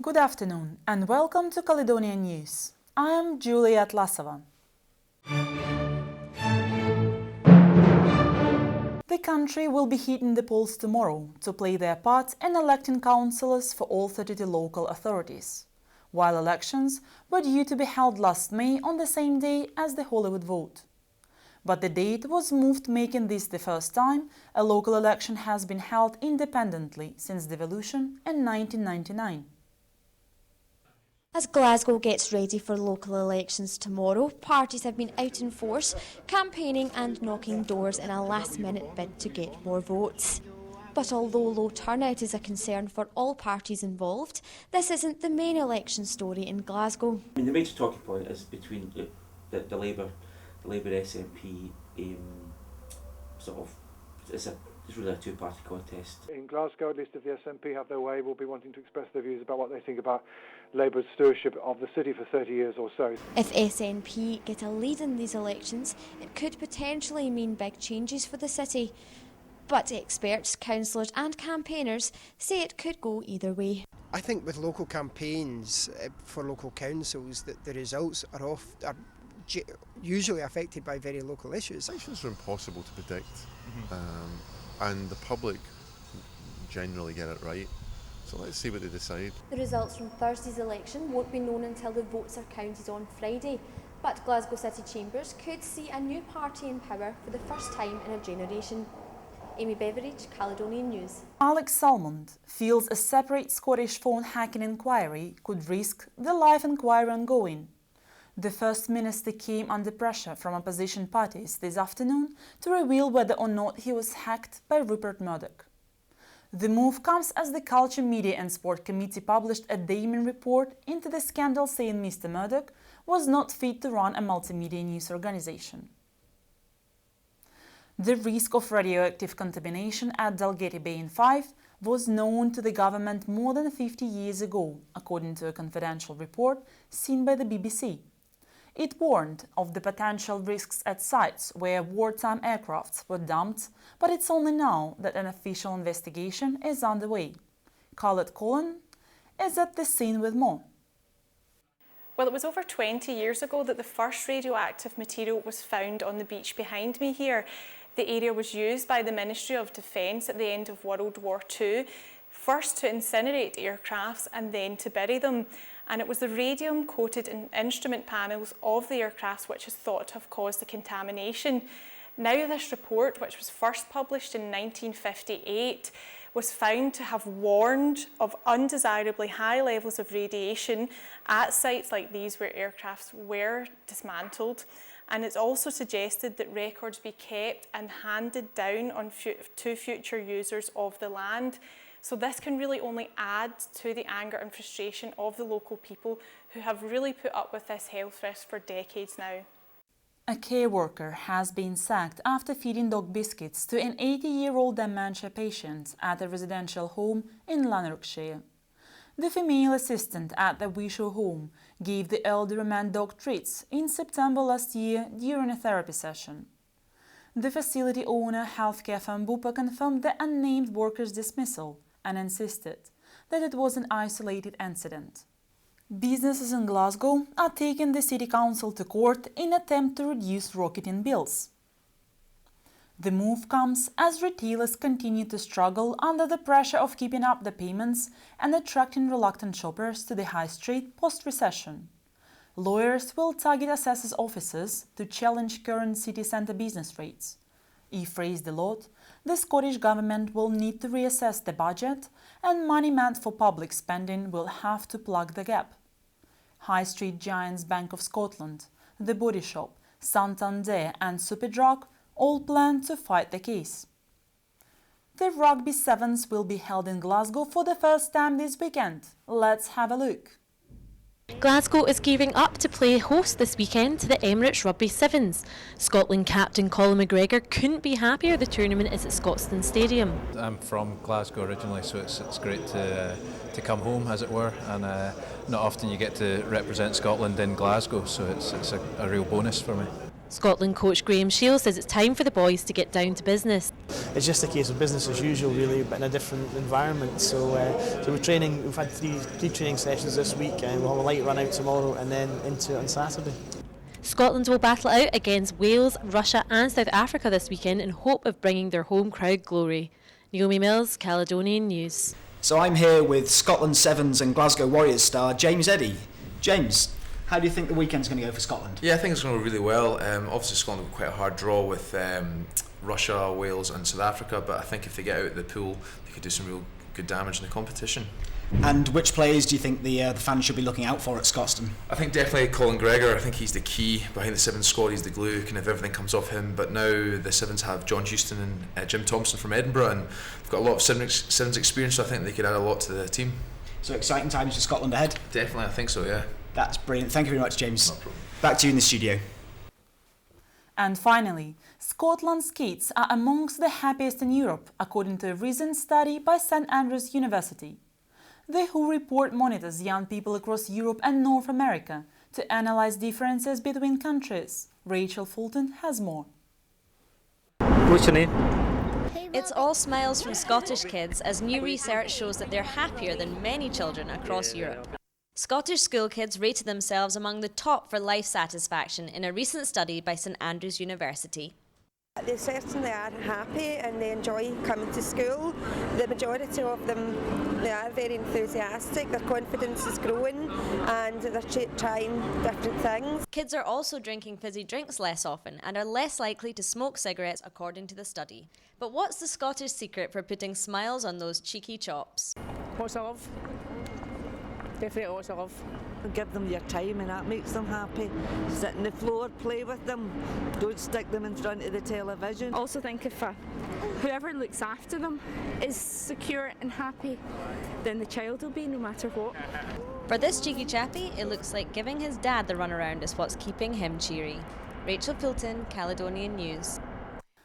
Good afternoon and welcome to Caledonian News. I am Julia Atlasova. The country will be hitting the polls tomorrow to play their part in electing councillors for all 32 local authorities, while elections were due to be held last May on the same day as the Hollywood vote. But the date was moved, making this the first time a local election has been held independently since devolution in 1999. As Glasgow gets ready for local elections tomorrow, parties have been out in force, campaigning and knocking doors in a last-minute bid to get more votes. But although low turnout is a concern for all parties involved, this isn't the main election story in Glasgow. I mean, the major talking point is between the Labour SNP it's really a two-party contest. In Glasgow, at least if the SNP have their way, will be wanting to express their views about what they think about Labour's stewardship of the city for 30 years or so. If SNP get a lead in these elections, it could potentially mean big changes for the city. But experts, councillors and campaigners say it could go either way. I think with local campaigns for local councils that the results are usually affected by very local issues. Elections are impossible to predict, and the public generally get it right. So let's see what they decide. The results from Thursday's election won't be known until the votes are counted on Friday. But Glasgow City Chambers could see a new party in power for the first time in a generation. Amy Beveridge, Caledonian News. Alex Salmond feels a separate Scottish phone hacking inquiry could risk the live inquiry ongoing. The First Minister came under pressure from opposition parties this afternoon to reveal whether or not he was hacked by Rupert Murdoch. The move comes as the Culture, Media and Sport Committee published a Damon report into the scandal saying Mr. Murdoch was not fit to run a multimedia news organisation. The risk of radioactive contamination at Dalgety Bay in Fife was known to the government more than 50 years ago, according to a confidential report seen by the BBC. It warned of the potential risks at sites where wartime aircrafts were dumped, but it's only now that an official investigation is underway. Colette Cullen is at the scene with more. Well, it was over 20 years ago that the first radioactive material was found on the beach behind me here. The area was used by the Ministry of Defence at the end of World War II, first to incinerate aircrafts and then to bury them. And it was the radium-coated instrument panels of the aircrafts which is thought to have caused the contamination. Now this report, which was first published in 1958, was found to have warned of undesirably high levels of radiation at sites like these where aircrafts were dismantled. And it's also suggested that records be kept and handed down to future users of the land. So this can really only add to the anger and frustration of the local people who have really put up with this health risk for decades now. A care worker has been sacked after feeding dog biscuits to an 80-year-old dementia patient at a residential home in Lanarkshire. The female assistant at the Wishaw home gave the elderly man dog treats in September last year during a therapy session. The facility owner, healthcare firm Bupa, confirmed the unnamed worker's dismissal and insisted that it was an isolated incident. Businesses in Glasgow are taking the City Council to court in an attempt to reduce rocketing bills. The move comes as retailers continue to struggle under the pressure of keeping up the payments and attracting reluctant shoppers to the high street post-recession. Lawyers will target assessors' offices to challenge current city centre business rates. If raised a lot, the Scottish Government will need to reassess the budget and money meant for public spending will have to plug the gap. High street giants Bank of Scotland, The Body Shop, Santander and Superdrug all plan to fight the case. The Rugby Sevens will be held in Glasgow for the first time this weekend. Let's have a look. Glasgow is gearing up to play host this weekend to the Emirates Rugby Sevens. Scotland captain Colin McGregor couldn't be happier the tournament is at Scotstoun Stadium. I'm from Glasgow originally, so it's great to come home, as it were, and not often you get to represent Scotland in Glasgow, so it's a real bonus for me. Scotland coach Graham Shield says it's time for the boys to get down to business. It's just a case of business as usual, really, but in a different environment. So we're training. We've had three training sessions this week, and we'll have a light run out tomorrow, and then into it on Saturday. Scotland will battle it out against Wales, Russia and South Africa this weekend in hope of bringing their home crowd glory. Naomi Mills, Caledonian News. So I'm here with Scotland Sevens and Glasgow Warriors star James Eddy. James, how do you think the weekend's going to go for Scotland? Yeah, I think it's going to go really well. Obviously Scotland have quite a hard draw with Russia, Wales and South Africa, but I think if they get out of the pool they could do some real good damage in the competition. And which players do you think the fans should be looking out for at Scotstoun? I think definitely Colin Gregor. I think he's the key behind the Sevens squad. He's the glue, kind of everything comes off him. But now the Sevens have John Houston and Jim Thompson from Edinburgh, and they've got a lot of Sevens experience, so I think they could add a lot to the team. So exciting times for Scotland ahead? Definitely, I think so, yeah. That's brilliant. Thank you very much, James. No problem. Back to you in the studio. And finally, Scotland's kids are amongst the happiest in Europe, according to a recent study by St Andrews University. The WHO report monitors young people across Europe and North America to analyse differences between countries. Rachel Fulton has more. What's your name? It's all smiles from Scottish kids as new research shows that they're happier than many children across Europe. Scottish school kids rated themselves among the top for life satisfaction in a recent study by St Andrews University. They certainly are happy and they enjoy coming to school. The majority of them, they are very enthusiastic, their confidence is growing and they're trying different things. Kids are also drinking fizzy drinks less often and are less likely to smoke cigarettes according to the study. But what's the Scottish secret for putting smiles on those cheeky chops? Lots of love. Definitely lots of love. Give them your time and that makes them happy. Sit on the floor, play with them. Don't stick them in front of the television. Also think if whoever looks after them is secure and happy, then the child will be no matter what. For this cheeky chappy, it looks like giving his dad the runaround is what's keeping him cheery. Rachel Fulton, Caledonian News.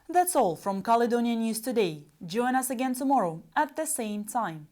That's all from Caledonian News today. Join us again tomorrow at the same time.